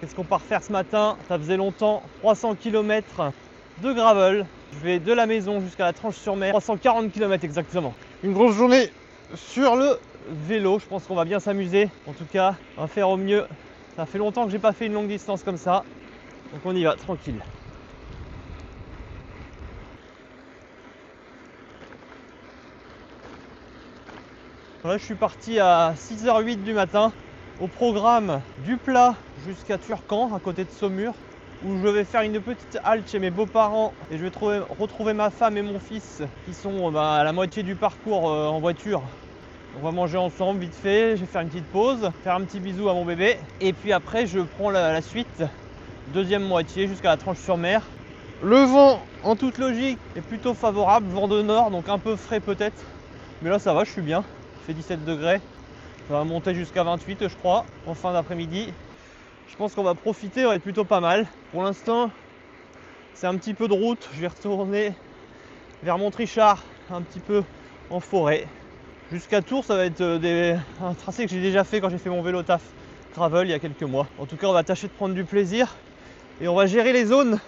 Qu'est-ce qu'on part faire ce matin? Ça faisait longtemps, 300 km de gravel. Je vais de la maison jusqu'à la Tranche-sur-Mer, 340 km exactement. Une grosse journée sur le vélo, je pense qu'on va bien s'amuser. En tout cas, on va faire au mieux. Ça fait longtemps que j'ai pas fait une longue distance comme ça. Donc on y va, tranquille. Là, je suis parti à 6h08 du matin. Au programme du Plat jusqu'à Turcan, à côté de Saumur, où je vais faire une petite halte chez mes beaux-parents et je vais retrouver ma femme et mon fils qui sont à la moitié du parcours en voiture. On va manger ensemble vite fait, je vais faire une petite pause, faire un petit bisou à mon bébé et puis après je prends la suite, deuxième moitié jusqu'à la Tranche-sur-Mer. Le vent en toute logique est plutôt favorable, vent de nord donc un peu frais peut-être, mais là ça va, je suis bien, il fait 17 degrés. Ça va monter jusqu'à 28 je crois en fin d'après-midi. Je pense qu'on va profiter, on va être plutôt pas mal. Pour l'instant c'est un petit peu de route, je vais retourner vers Montrichard, un petit peu en forêt. Jusqu'à Tours ça va être un tracé que j'ai déjà fait quand j'ai fait mon vélo taf gravel il y a quelques mois. En tout cas on va tâcher de prendre du plaisir et on va gérer les zones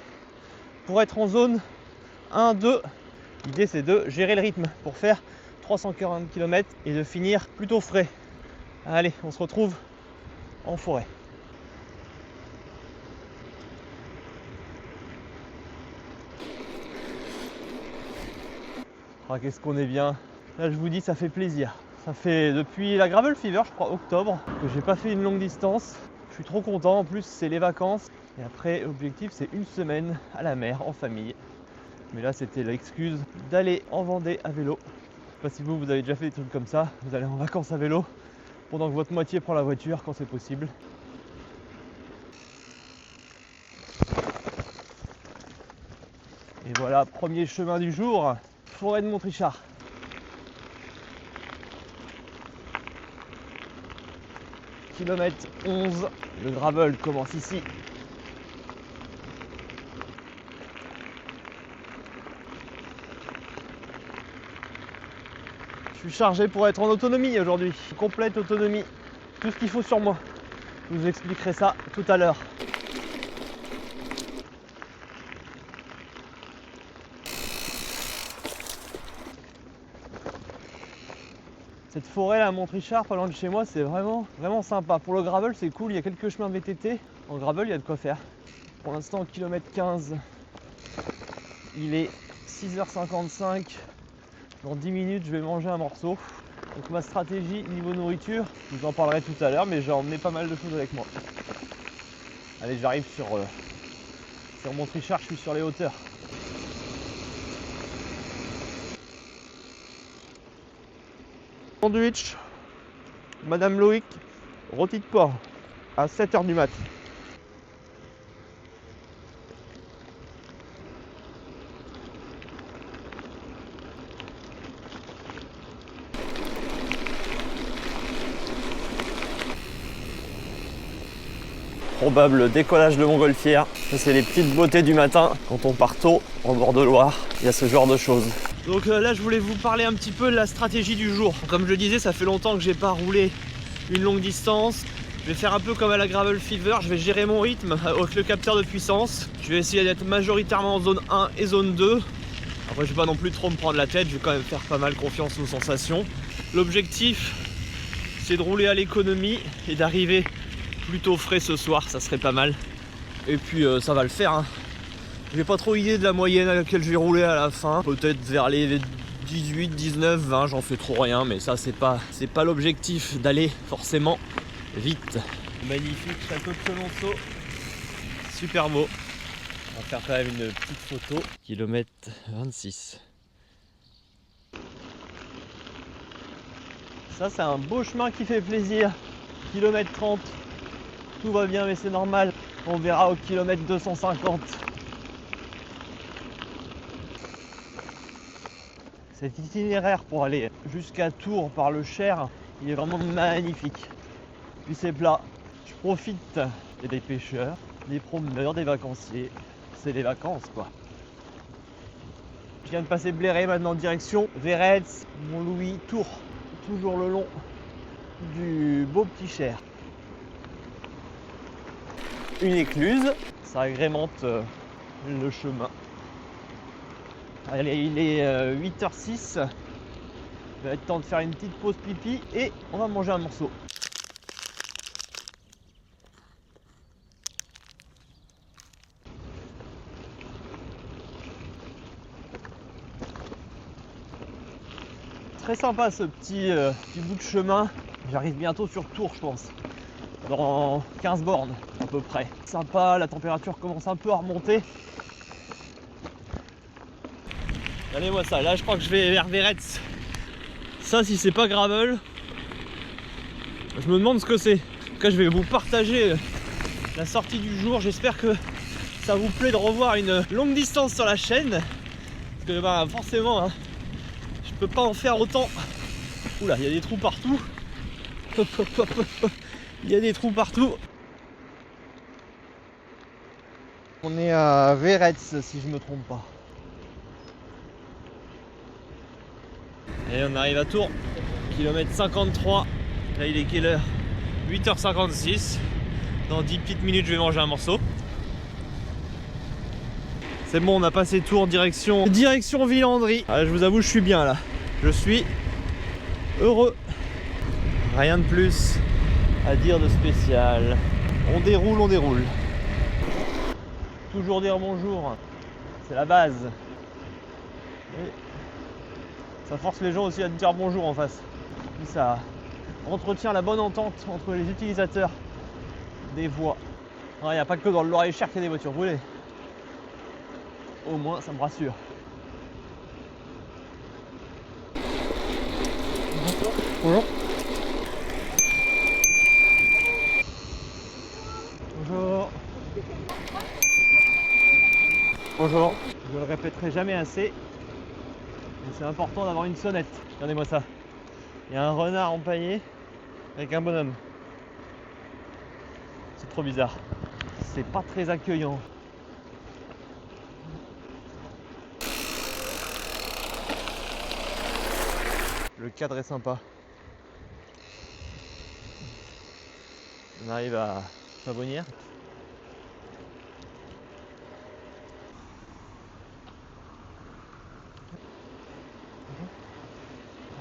pour être en zone 1, 2. L'idée c'est de gérer le rythme pour faire 340 km et de finir plutôt frais. Allez, on se retrouve en forêt. Ah, qu'est-ce qu'on est bien. Là, je vous dis, ça fait plaisir. Ça fait depuis la Gravel Fever, je crois, octobre, que j'ai pas fait une longue distance. Je suis trop content. En plus, c'est les vacances. Et après, l'objectif, c'est une semaine à la mer, en famille. Mais là, c'était l'excuse d'aller en Vendée à vélo. Je sais pas si vous avez déjà fait des trucs comme ça. Vous allez en vacances à vélo pendant que votre moitié prend la voiture quand c'est possible. Et voilà, premier chemin du jour, forêt de Montrichard. Kilomètre 11, le gravel commence ici. Je suis chargé pour être en autonomie aujourd'hui, complète autonomie, tout ce qu'il faut sur moi. Je vous expliquerai ça tout à l'heure. Cette forêt là à Montrichard, pas loin de chez moi, c'est vraiment sympa. Pour le gravel, c'est cool, il y a quelques chemins de VTT. En gravel, il y a de quoi faire. Pour l'instant, kilomètre 15, il est 6h55. Dans 10 minutes, je vais manger un morceau. Donc ma stratégie niveau nourriture, je vous en parlerai tout à l'heure, mais j'ai emmené pas mal de choses avec moi. Allez, j'arrive sur Montrichard, je suis sur les hauteurs. Sandwich, Madame Loïc, rôti de porc à 7h du mat. Probable décollage de montgolfière. Ça, c'est les petites beautés du matin quand on part tôt en bord de Loire. Il y a ce genre de choses. Donc là, je voulais vous parler un petit peu de la stratégie du jour. Comme je le disais, ça fait longtemps que j'ai pas roulé une longue distance. Je vais faire un peu comme à la Gravel Fever. Je vais gérer mon rythme avec le capteur de puissance. Je vais essayer d'être majoritairement en zone 1 et zone 2. Après, je vais pas non plus trop me prendre la tête. Je vais quand même faire pas mal confiance aux sensations. L'objectif, c'est de rouler à l'économie et d'arriver plutôt frais ce soir, ça serait pas mal. Et puis ça va le faire, hein. J'ai pas trop idée de la moyenne à laquelle je vais rouler à la fin. Peut-être vers les 18, 19, 20, j'en fais trop rien, mais ça c'est pas l'objectif d'aller forcément vite. Magnifique château de Chenonceau, super beau. On va faire quand même une petite photo. Kilomètre 26. Ça c'est un beau chemin qui fait plaisir. Kilomètre 30. Tout va bien mais c'est normal. On verra au kilomètre 250. Cet itinéraire pour aller jusqu'à Tours par le Cher, il est vraiment magnifique. Puis c'est plat. Je profite des pêcheurs, des promeneurs, des vacanciers. C'est les vacances quoi. Je viens de passer Bléré maintenant direction Véretz, Montlouis, Tours. Toujours le long du beau petit Cher. une écluse. Ça agrémente le chemin. Allez, il est 8h06. Il va être temps de faire une petite pause pipi et on va manger un morceau. Très sympa ce petit bout de chemin. J'arrive bientôt sur Tours, je pense. Dans 15 bornes à peu près. Sympa, la température commence un peu à remonter. Regardez-moi ça, là je crois que je vais vers Veretz. Ça, si c'est pas gravel, je me demande ce que c'est. En tout cas, je vais vous partager la sortie du jour. J'espère que ça vous plaît de revoir une longue distance sur la chaîne. Parce que bah, forcément, hein, je peux pas en faire autant. Oula, il y a des trous partout. Il y a des trous partout. On est à Veretz, si je me trompe pas. Et on arrive à Tours, kilomètre 53. Là, il est quelle heure? 8h56. Dans 10 petites minutes, je vais manger un morceau. C'est bon, on a passé Tours, direction Villandry. Ah, je vous avoue, je suis bien là. Je suis heureux. Rien de plus à dire de spécial. On déroule, on déroule. Toujours dire bonjour, c'est la base. Et ça force les gens aussi à te dire bonjour en face. Et ça entretient la bonne entente entre les utilisateurs des voies. Il n'y a pas que dans le Loir-et-Cher qu'il y a des voitures brûlées. Au moins, ça me rassure. Bonjour. Bonjour. Bonjour. Je le répéterai jamais assez. C'est important d'avoir une sonnette. Regardez-moi ça. Il y a un renard empaillé avec un bonhomme. C'est trop bizarre. C'est pas très accueillant. Le cadre est sympa. On arrive à Favonnières.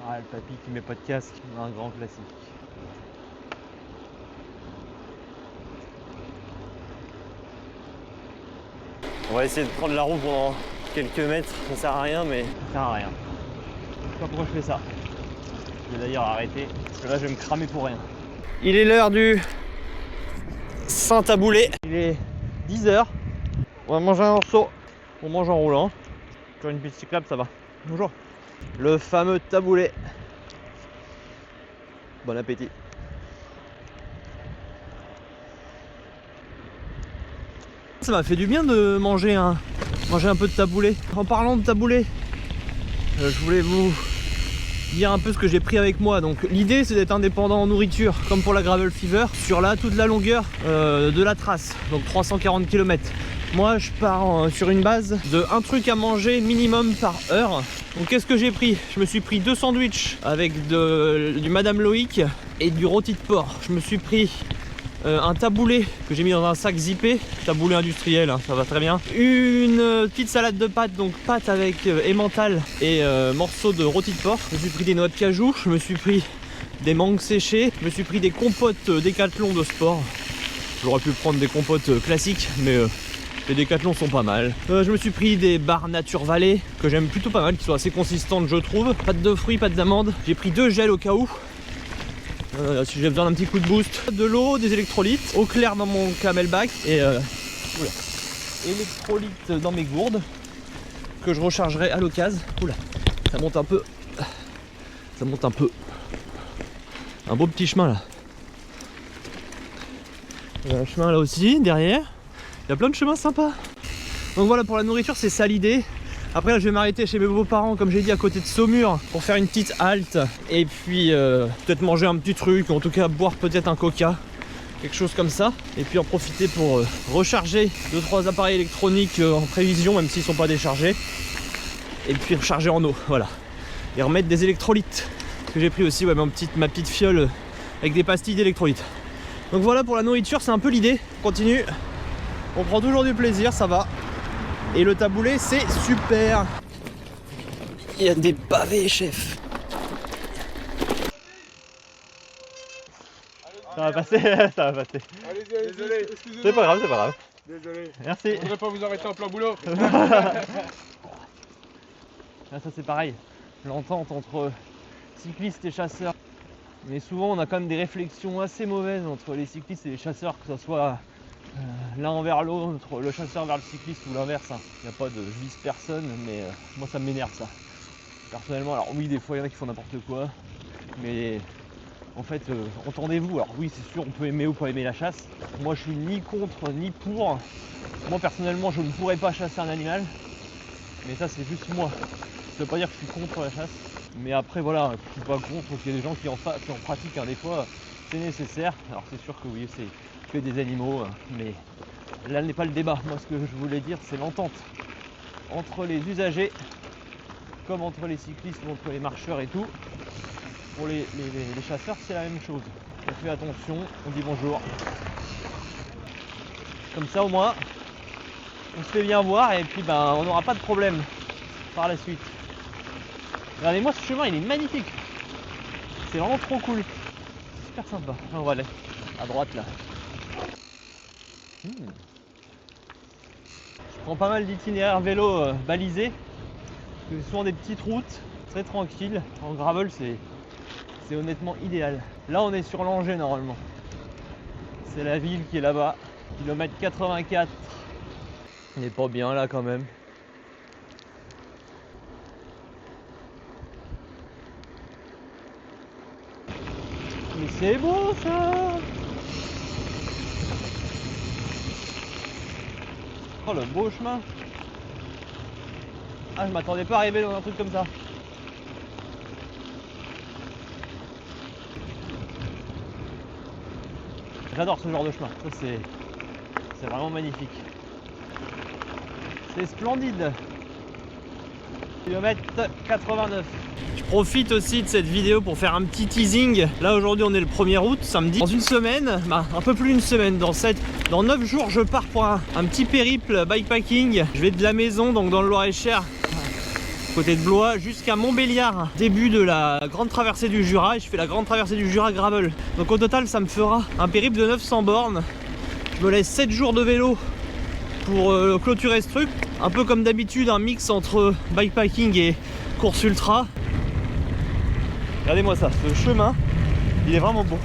Ah, le papy qui met pas de casque, un grand classique. On va essayer de prendre la roue pendant quelques mètres, ça sert à rien, mais ça sert à rien. Je sais pas pourquoi je fais ça. Je vais d'ailleurs arrêter, parce que là je vais me cramer pour rien. Il est l'heure du Saint-Taboulé. Il est 10h. On va manger un morceau. On mange en roulant. Sur une piste cyclable, ça va. Bonjour. Le fameux taboulé. Bon appétit. Ça m'a fait du bien de manger un peu de taboulé. En parlant de taboulé, je voulais vous dire un peu ce que j'ai pris avec moi. Donc l'idée c'est d'être indépendant en nourriture, comme pour la Gravel Fever, sur toute la longueur de la trace, donc 340 km. Moi je pars sur une base de un truc à manger minimum par heure. Donc qu'est-ce que j'ai pris? Je me suis pris 2 sandwichs avec du Madame Loïc et du rôti de porc. Je me suis pris un taboulé que j'ai mis dans un sac zippé, taboulé industriel, hein, ça va très bien. Une petite salade de pâtes, donc pâtes avec emmental et morceaux de rôti de porc. Je me suis pris des noix de cajou, je me suis pris des mangues séchées, je me suis pris des compotes Décathlon de sport. J'aurais pu prendre des compotes classiques, mais les Décathlon sont pas mal. Je me suis pris des barres Nature Valley que j'aime plutôt pas mal, qui sont assez consistantes je trouve. Pâtes de fruits, pâtes d'amandes. J'ai pris 2 gels au cas où. Si j'ai besoin d'un petit coup de boost. De l'eau, des électrolytes, eau claire dans mon camelback et électrolytes dans mes gourdes que je rechargerai à l'occasion. Oula, ça monte un peu. Ça monte un peu. Un beau petit chemin là. Il y a un chemin là aussi derrière. Il y a plein de chemins sympas. Donc voilà, pour la nourriture c'est ça l'idée. Après là je vais m'arrêter chez mes beaux-parents comme j'ai dit à côté de Saumur pour faire une petite halte et puis peut-être manger un petit truc, en tout cas boire peut-être un coca, quelque chose comme ça, et puis en profiter pour recharger 2-3 appareils électroniques en prévision même s'ils sont pas déchargés, et puis recharger en eau, voilà, et remettre des électrolytes que j'ai pris aussi, ouais, ma petite fiole avec des pastilles d'électrolytes. Donc voilà pour la nourriture, c'est un peu l'idée. On continue. On prend toujours du plaisir, ça va. Et le taboulé, c'est super. Il y a des pavés, chef. Ça va passer, ça va passer. Allez-y, désolé, excusez-moi. C'est pas grave, c'est pas grave. Désolé. Merci. Je voudrais pas vous arrêter en plein boulot. Là, ça c'est pareil. L'entente entre cyclistes et chasseurs. Mais souvent on a quand même des réflexions assez mauvaises entre les cyclistes et les chasseurs, que ce soit l'un vers l'autre, le chasseur vers le cycliste ou l'inverse. Il n'y a pas de vice personne, mais moi ça m'énerve ça. Personnellement, alors oui, des fois il y en a qui font n'importe quoi, mais en fait, entendez-vous. Alors oui, c'est sûr, on peut aimer ou pas aimer la chasse. Moi je suis ni contre ni pour. Moi personnellement, je ne pourrais pas chasser un animal, mais ça c'est juste moi. Ça veut pas dire que je suis contre la chasse. Mais après voilà, je suis pas contre qu'il y ait des gens qui en pratiquent, des fois c'est nécessaire. Alors c'est sûr que oui, c'est que des animaux, mais là n'est pas le débat. Moi ce que je voulais dire, c'est l'entente entre les usagers, comme entre les cyclistes ou entre les marcheurs et tout. Pour les chasseurs, c'est la même chose. On fait attention, on dit bonjour. Comme ça au moins, on se fait bien voir et puis ben on n'aura pas de problème par la suite. Regardez-moi ce chemin, il est magnifique. C'est vraiment trop cool. C'est super sympa. On va aller à droite là. Je prends pas mal d'itinéraires vélo balisés. C'est souvent des petites routes, très tranquilles. En gravel, c'est honnêtement idéal. Là, on est sur l'Angers normalement. C'est la ville qui est là-bas. Kilomètre 84. On n'est pas bien là quand même. Mais c'est beau ça! Oh le beau chemin! Ah, je m'attendais pas à arriver dans un truc comme ça. J'adore ce genre de chemin, ça c'est vraiment magnifique. C'est splendide. Kilomètre 89. Je profite aussi de cette vidéo pour faire un petit teasing. Là aujourd'hui on est le 1er août, samedi. Dans une semaine, un peu plus d'une semaine, dans 9 jours je pars pour un petit périple bikepacking. Je vais de la maison, donc dans le Loir-et-Cher, côté de Blois, jusqu'à Montbéliard, début de la grande traversée du Jura, et je fais la grande traversée du Jura gravel. Donc au total ça me fera un périple de 900 bornes. Je me laisse 7 jours de vélo pour clôturer ce truc. Un peu comme d'habitude, un mix entre bikepacking et course ultra. Regardez-moi ça, ce chemin, il est vraiment beau.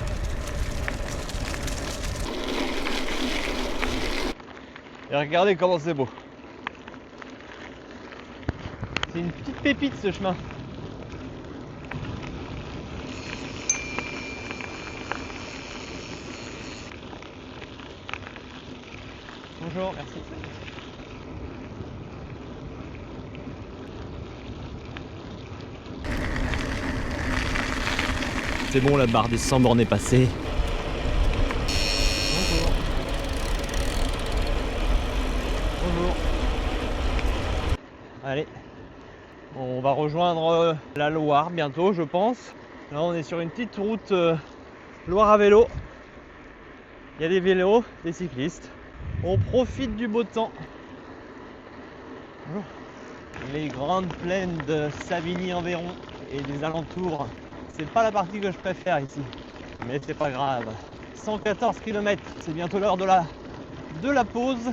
Et regardez comment c'est beau. C'est une petite pépite ce chemin. Bonjour, merci. C'est bon, la barre des 100 bornes est passée. Bonjour. Bonjour. Allez. On va rejoindre la Loire bientôt, je pense. Là, on est sur une petite route Loire à vélo. Il y a des vélos, des cyclistes. On profite du beau temps. Bonjour. Les grandes plaines de Savigny-en-Véron et des alentours. C'est pas la partie que je préfère ici, mais c'est pas grave. 114 km, c'est bientôt l'heure de la pause.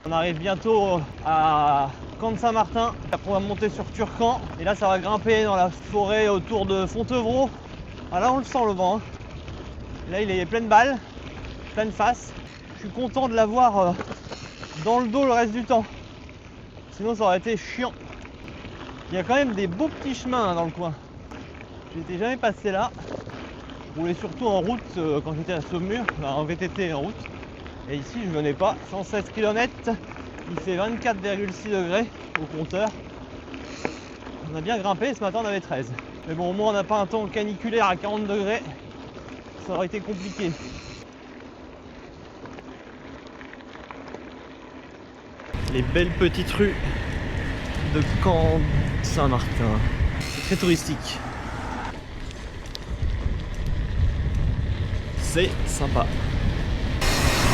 On arrive bientôt à Camp de Saint-Martin. Après on va monter sur Turcan et là ça va grimper dans la forêt autour de Fontevraud. Ah là on le sent le vent. Là il est plein de balles, pleine face. Je suis content de l'avoir dans le dos le reste du temps. Sinon ça aurait été chiant. Il y a quand même des beaux petits chemins dans le coin. J'étais jamais passé là. Je roulais surtout en route quand j'étais à Saumur, en VTT en route. Et ici je venais pas. 116 km, il fait 24,6 degrés au compteur. On a bien grimpé, ce matin on avait 13. Mais bon, au moins on n'a pas un temps caniculaire à 40 degrés. Ça aurait été compliqué. Les belles petites rues de Camp Saint-Martin. très touristique. C'est sympa.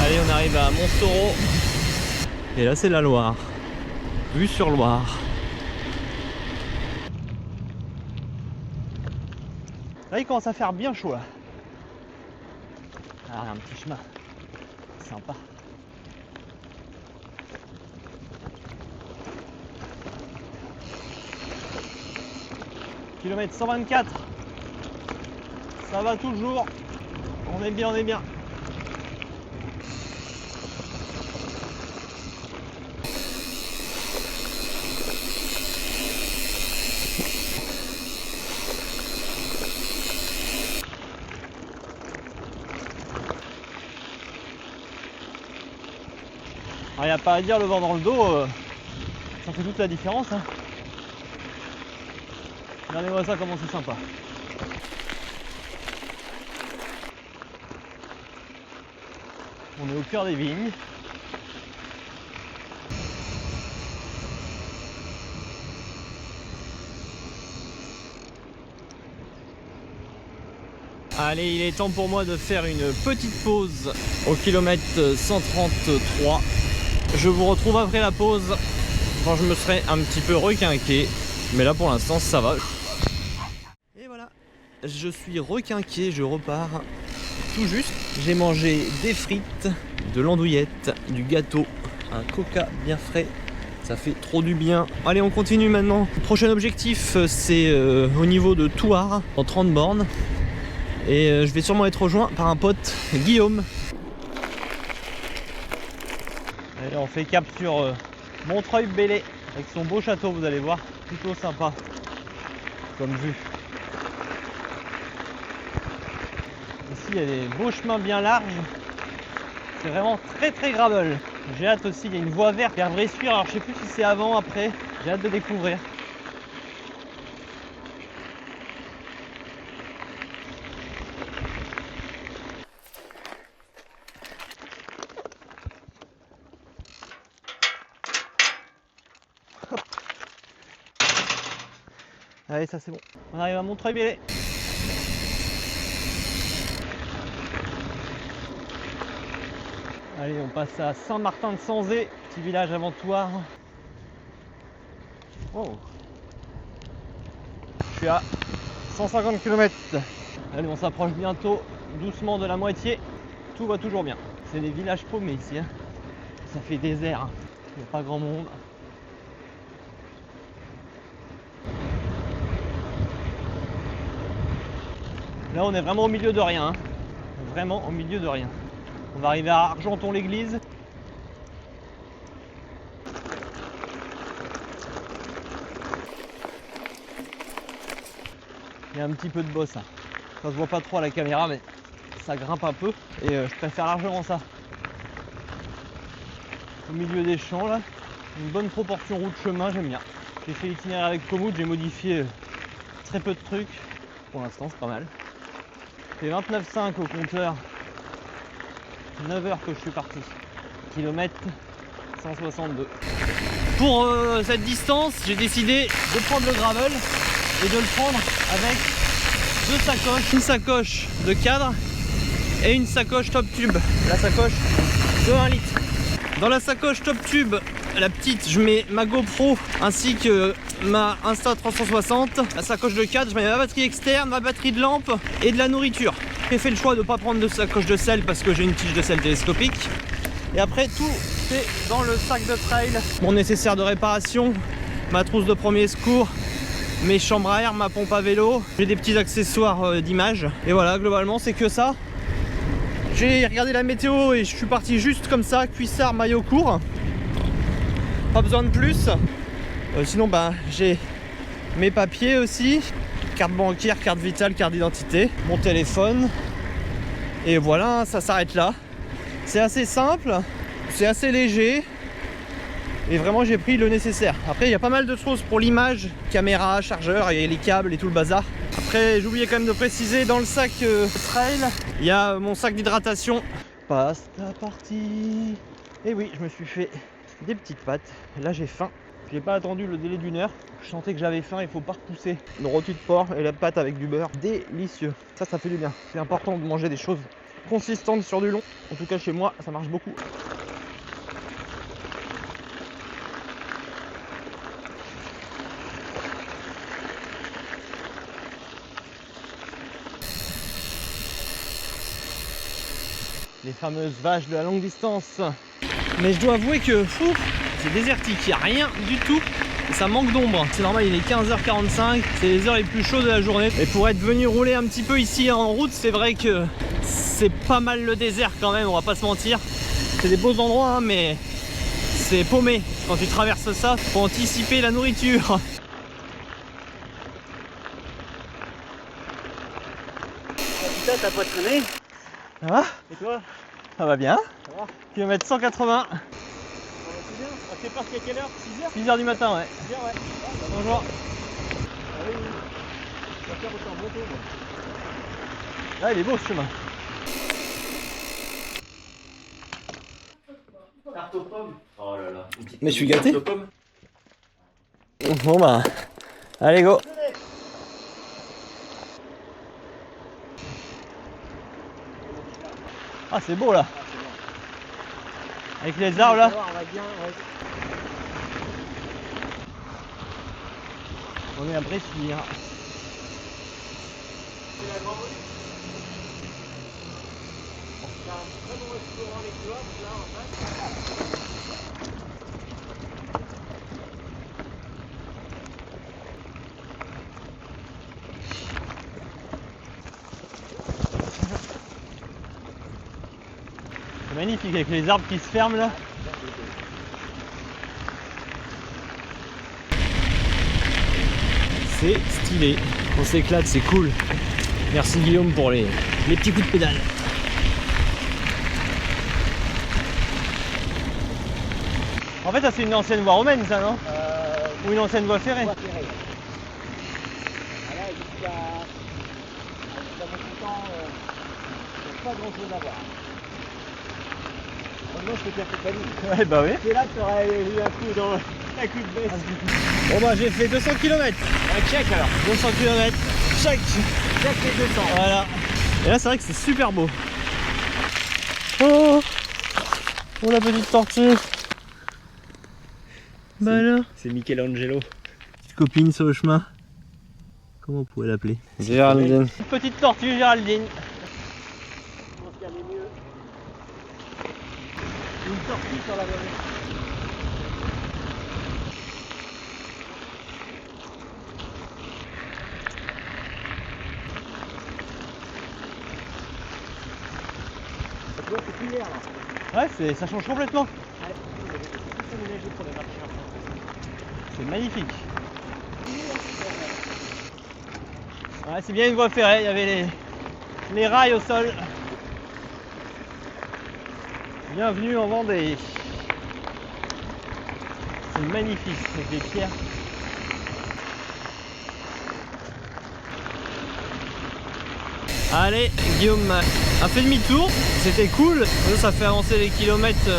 Allez, on arrive à Montsoreau. Et là, c'est la Loire. Vue sur Loire. Là, il commence à faire bien chaud là. Ah, un petit chemin. Sympa. Kilomètre 124. Ça va toujours. On est bien, on est bien. Il n'y a pas à dire, le vent dans le dos, ça fait toute la différence. Hein. Regardez-moi ça, comment c'est sympa. On est au cœur des vignes. Allez, il est temps pour moi de faire une petite pause au kilomètre 133. Je vous retrouve après la pause quand je me serai un petit peu requinqué. Mais là pour l'instant ça va. Et voilà, je suis requinqué, je repars tout juste. J'ai mangé des frites, de l'andouillette, du gâteau, un coca bien frais. Ça fait trop du bien. Allez, on continue maintenant. Le prochain objectif c'est au niveau de Thouars, en 30 bornes. Et je vais sûrement être rejoint par un pote, Guillaume. Allez, on fait cap sur Montreuil-Bellay avec son beau château, vous allez voir, plutôt sympa comme vue. Ici il y a des beaux chemins bien larges, c'est vraiment très gravel. J'ai hâte aussi, il y a une voie verte vers Bressuire, alors je sais plus si c'est avant ou après, j'ai hâte de découvrir. Allez, ça c'est bon. On arrive à Montreuil-Bellay. Allez, on passe à Saint-Martin-de-Sanzé, petit village avant Thouars. Oh. Je suis à 150 km. Allez, on s'approche bientôt doucement de la moitié. Tout va toujours bien. C'est des villages paumés ici. Hein. Ça fait désert. Hein. Il n'y a pas grand monde. Là, on est vraiment au milieu de rien. Hein. Vraiment au milieu de rien. On va arriver à Argenton-l'Église. Il y a un petit peu de boss. Hein. Ça se voit pas trop à la caméra, mais ça grimpe un peu. Et je préfère largement ça. Au milieu des champs, là. Une bonne proportion route-chemin, j'aime bien. J'ai fait l'itinéraire avec Komoot, j'ai modifié très peu de trucs. Pour l'instant, c'est pas mal. C'est 29,5 au compteur. 9 heures que je suis parti. Kilomètre 162. Pour cette distance, j'ai décidé de prendre le gravel et de le prendre avec deux sacoches. Une sacoche de cadre et une sacoche top tube. La sacoche de 1 litre. Dans la sacoche top tube, la petite, je mets ma GoPro ainsi que ma Insta360. La sacoche de cadre, je mets ma batterie externe, ma batterie de lampe et de la nourriture. J'ai fait le choix de ne pas prendre de sacoche de sel parce que j'ai une tige de sel télescopique. Et après, tout est dans le sac de trail. Mon nécessaire de réparation, ma trousse de premier secours, mes chambres à air, ma pompe à vélo. J'ai des petits accessoires d'image. Et voilà, globalement, c'est que ça. J'ai regardé la météo et je suis parti juste comme ça, cuissard, maillot court. Pas besoin de plus. Sinon, j'ai mes papiers aussi. Carte bancaire, carte vitale, carte d'identité, mon téléphone. Et voilà, ça s'arrête là. C'est assez simple, c'est assez léger. Et vraiment, j'ai pris le nécessaire. Après, il y a pas mal de choses pour l'image. Caméra, chargeur et les câbles et tout le bazar. Après, j'ai oublié quand même de préciser, dans le sac trail, il y a mon sac d'hydratation. Passe la partie. Et oui, je me suis fait des petites pâtes. Là, j'ai faim. J'ai pas attendu le délai d'1 heure. Je sentais que j'avais faim, il faut pas repousser. Une rôti de porc et la pâte avec du beurre, délicieux. Ça fait du bien. C'est important de manger des choses consistantes sur du long. En tout cas chez moi, ça marche beaucoup. Les fameuses vaches de la longue distance. Mais je dois avouer que c'est désertique, il n'y a rien du tout. Et ça manque d'ombre. C'est normal, il est 15h45, c'est les heures les plus chaudes de la journée. Et pour être venu rouler un petit peu ici en route, c'est vrai que c'est pas mal le désert quand même, on va pas se mentir. C'est des beaux endroits, hein, mais c'est paumé. Quand tu traverses ça, faut anticiper la nourriture. Putain, t'as pas traîné? Ça va? Et toi? Ça va bien. Ça va? Kilomètre 180. C'est bien. T'es parti à quelle heure? 6h? 6h du matin, ouais. 6h, ouais. Bonjour. Ah oui, oui. Je vais faire autant moto, moi. Ah, il est beau ce chemin. Tarte aux pommes. Oh là là. Mais je suis gâté. Tarte aux pommes. Bon bah, allez go. Ah c'est beau là. Ah, c'est bon. Avec les arbres là. On va bien, ouais. On est à Bressuire. C'est la grande rue. Il y a un très bon restaurant avec l'autre là en face. C'est magnifique avec les arbres qui se ferment là. C'est stylé, on s'éclate, c'est cool. Merci Guillaume pour les petits coups de pédale. En fait ça c'est une ancienne voie romaine ça non? Ou une ancienne voie ferrée? Voie ferrée. Voilà, jusqu'à mon temps, il n'y a pas grand chose à voir. Maintenant je peux faire toute la ligne. Ouais bah oui. C'est là que tu aurais eu un coup de baisse. Bon bah j'ai fait 200 km. Un check alors. 200 km. Check. Check les 200. Voilà. Et là c'est vrai que c'est super beau. Oh, oh la petite tortue. Bah là. C'est Michelangelo. Petite copine sur le chemin. Comment on pourrait l'appeler? Géraldine. Petite tortue Géraldine. Je pense qu'il y avait mieux. Une tortue sur la vallée. Ça doit être plus l'air là. Ouais, ça change complètement. Ouais, c'est aménagé pour les marcheurs. C'est magnifique. Ouais, c'est bien une voie ferrée, il y avait les rails au sol. Bienvenue en Vendée. C'est magnifique avec les pierres. Allez, Guillaume a fait demi-tour, c'était cool. Ça fait avancer les kilomètres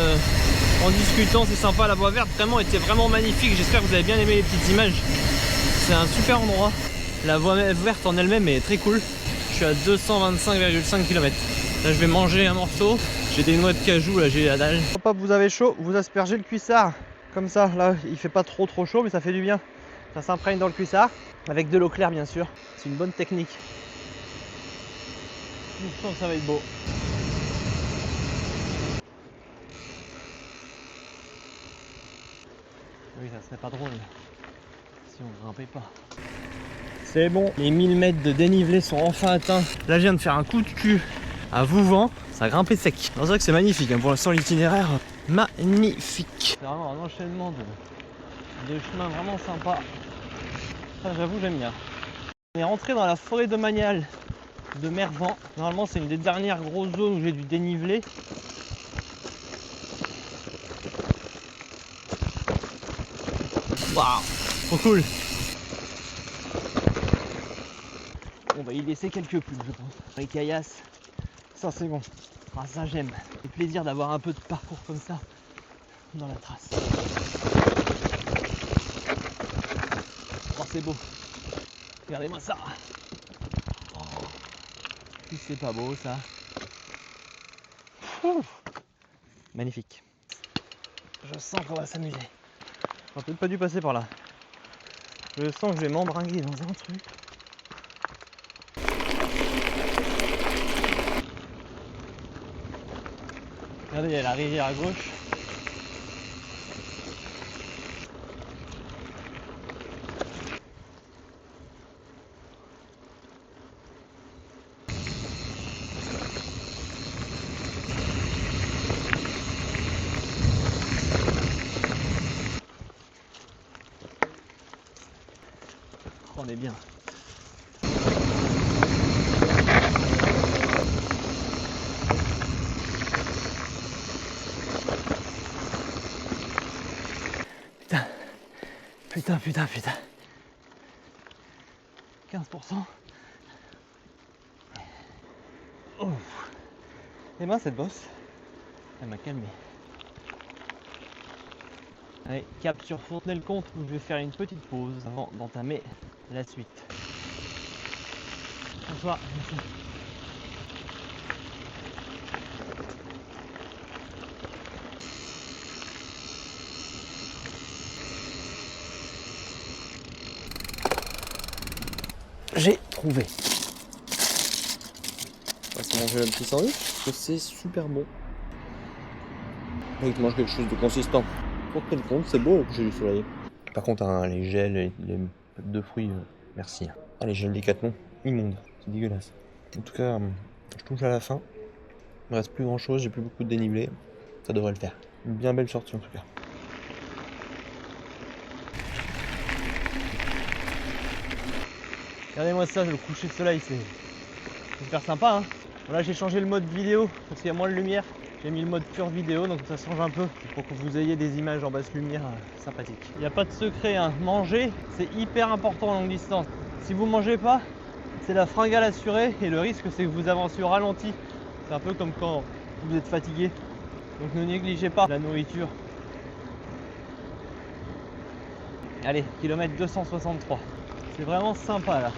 en discutant, c'est sympa. La voie verte vraiment était vraiment magnifique. J'espère que vous avez bien aimé les petites images. C'est un super endroit. La voie verte en elle-même est très cool. Je suis à 225,5 km. Là je vais manger un morceau. J'ai des noix de cajou, là j'ai la dalle. Hop, vous avez chaud, vous aspergez le cuissard. Comme ça, là il fait pas trop chaud mais ça fait du bien. Ça s'imprègne dans le cuissard. Avec de l'eau claire bien sûr. C'est une bonne technique. Je sens que ça va être beau. Oui, ça serait pas drôle si on grimpait pas. C'est bon, les 1000 mètres de dénivelé sont enfin atteints. Là, je viens de faire un coup de cul à Vouvant, ça a grimpé sec. C'est vrai que c'est magnifique, hein. Pour l'instant, l'itinéraire, magnifique. C'est vraiment un enchaînement de chemins vraiment sympa. Ça, j'avoue, j'aime bien. On est rentré dans la forêt de Magnal de Mervan. Normalement, c'est une des dernières grosses zones où j'ai du dénivelé. Waouh, trop cool. On va y laisser quelques pubs, je pense. Les caillasses, ça c'est bon. Ah, ça j'aime. C'est plaisir d'avoir un peu de parcours comme ça dans la trace. c'est beau. Regardez-moi ça. Oh, c'est pas beau ça. Ouh. Magnifique. Je sens qu'on va s'amuser. J'aurais peut-être pas dû passer par là. Je sens que je vais m'embringuer dans un truc. Regardez, il y a la rivière à gauche. On est bien. Putain. 15%. Oh. Et ben cette bosse, elle m'a calmé. Allez, cap sur Fontenay-le-Comte où je vais faire une petite pause avant d'entamer la suite. Bonsoir. J'ai trouvé. On va se manger un petit sandwich parce que c'est super bon. Il mange quelque chose de consistant. Pour le compte, c'est beau le coucher du soleil. Par contre, hein, les gels, les pâtes de fruits, merci. Ah, les gels Décathlon, immondes, c'est dégueulasse. En tout cas, je touche à la fin. Il me reste plus grand chose, j'ai plus beaucoup de dénivelé. Ça devrait le faire. Une bien belle sortie en tout cas. Regardez-moi ça, le coucher de soleil, c'est super sympa. Hein. Voilà, j'ai changé le mode vidéo parce qu'il y a moins de lumière. J'ai mis le mode pure vidéo, donc ça change un peu pour que vous ayez des images en basse lumière sympathiques. Il n'y a pas de secret, hein. Manger, c'est hyper important en longue distance. Si vous ne mangez pas, c'est la fringale assurée et le risque c'est que vous avancez au ralenti. C'est un peu comme quand vous êtes fatigué. Donc ne négligez pas la nourriture. Allez, kilomètre 263. C'est vraiment sympa là.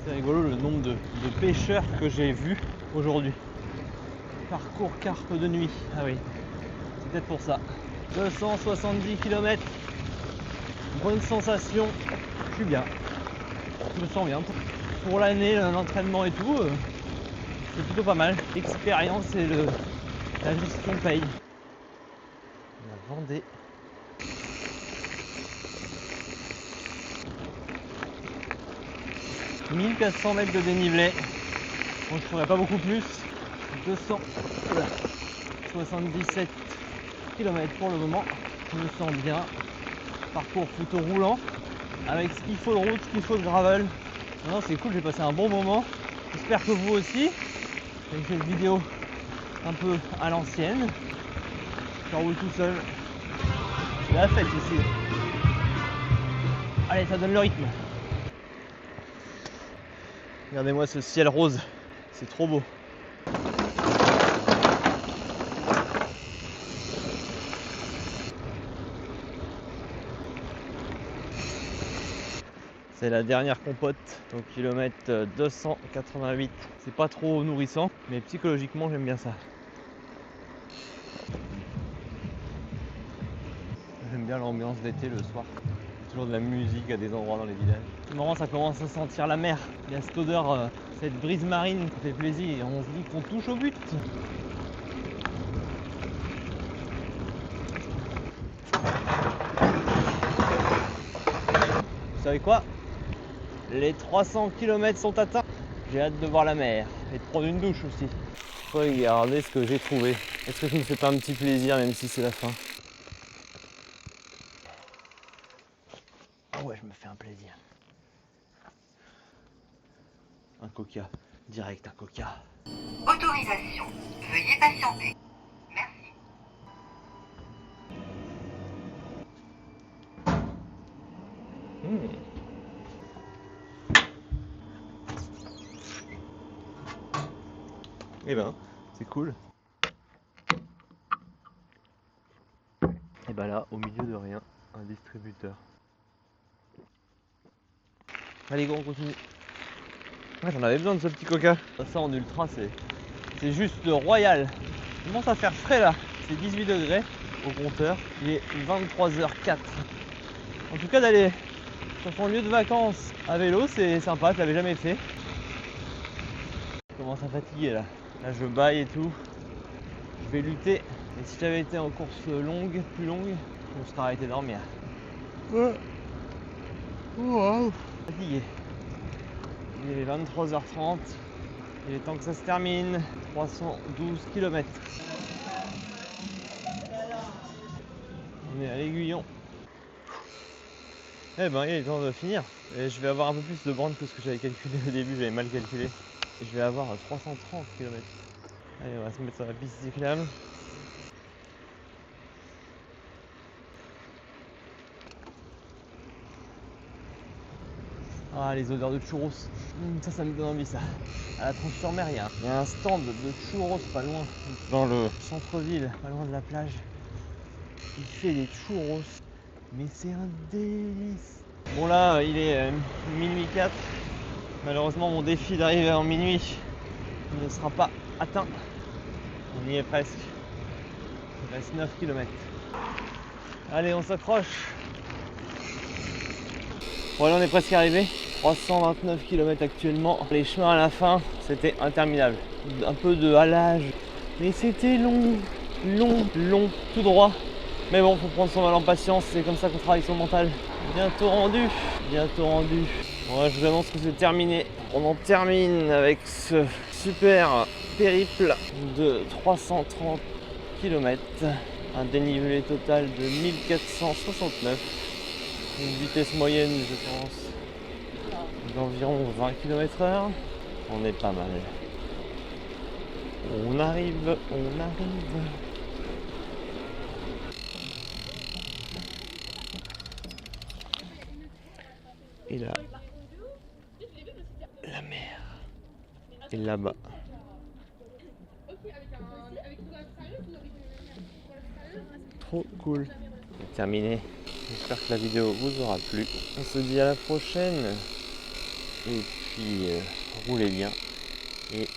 C'est rigolo le nombre de pêcheurs que j'ai vus aujourd'hui. Parcours carpe de nuit. Ah oui, c'est peut-être pour ça. 270 km. Bonne sensation. Je suis bien. Je me sens bien. Pour l'année, l'entraînement et tout, c'est plutôt pas mal. L'expérience et la gestion paye. La Vendée. « 1400 mètres de dénivelé. Bon, je ne ferai pas beaucoup plus. 277 km pour le moment. Je me sens bien. Parcours plutôt roulant. Avec ce qu'il faut de route, ce qu'il faut de gravel. Non, c'est cool, j'ai passé un bon moment. J'espère que vous aussi. J'ai fait une vidéo un peu à l'ancienne. Je roule tout seul. C'est la fête ici. Allez, ça donne le rythme. Regardez-moi ce ciel rose, c'est trop beau. C'est la dernière compote au kilomètre 288. C'est pas trop nourrissant, mais psychologiquement j'aime bien ça. J'aime bien l'ambiance d'été le soir. Toujours de la musique à des endroits dans les villages. C'est marrant, ça commence à sentir la mer. Il y a cette odeur, cette brise marine qui fait plaisir et on se dit qu'on touche au but. Vous savez quoi? Les 300 km sont atteints. J'ai hâte de voir la mer et de prendre une douche aussi. Regardez ce que j'ai trouvé. Est-ce que je me fais pas un petit plaisir même si c'est la fin? Ouais, je me fais un plaisir. Un coca, direct un coca. Autorisation. Veuillez patienter. Merci. Eh ben, c'est cool. Et bah là, au milieu de rien, un distributeur. Allez go, on continue. Ouais, j'en avais besoin de ce petit coca. Ça en ultra, c'est juste royal. Il commence à faire frais là. C'est 18 degrés au compteur. Il est 23h04. En tout cas, d'aller sur ton lieu de vacances à vélo, c'est sympa. Je l'avais jamais fait. Je commence à fatiguer là. Là, je baille et tout. Je vais lutter. Et si j'avais été en course longue, plus longue, on serait arrêté de dormir. Wow. Fatigué. Il est 23h30. Il est temps que ça se termine. 312 km. On est à l'Aiguillon. Eh ben, il est temps de finir. Et je vais avoir un peu plus de bornes que ce que j'avais calculé au début. J'avais mal calculé. Et je vais avoir 330 km. Allez, on va se mettre sur la piste cyclable. Ah, les odeurs de churros. Ça me donne envie, ça. À la Tronche-sur-Mer, il y a un stand de churros pas loin. Dans le centre-ville, pas loin de la plage. Il fait des churros. Mais c'est un délice. Bon là, il est minuit 4. Malheureusement, mon défi d'arriver en minuit ne sera pas atteint. On y est presque. Il reste 9 km. Allez, on s'accroche. Bon, là, on est presque arrivé. 329 km actuellement. Les chemins à la fin, c'était interminable. Un peu de halage. Mais c'était long, tout droit. Mais bon, faut prendre son mal en patience. C'est comme ça qu'on travaille son mental. Bientôt rendu. Bon, je vous annonce que c'est terminé. On en termine avec ce super périple de 330 km. Un dénivelé total de 1469. Une vitesse moyenne, je pense, d'environ 20 km/h. On est pas mal. On arrive. Et là, la mer. Et là-bas. Trop cool. C'est terminé. J'espère que la vidéo vous aura plu. On se dit à la prochaine. Et puis, roulez bien. Et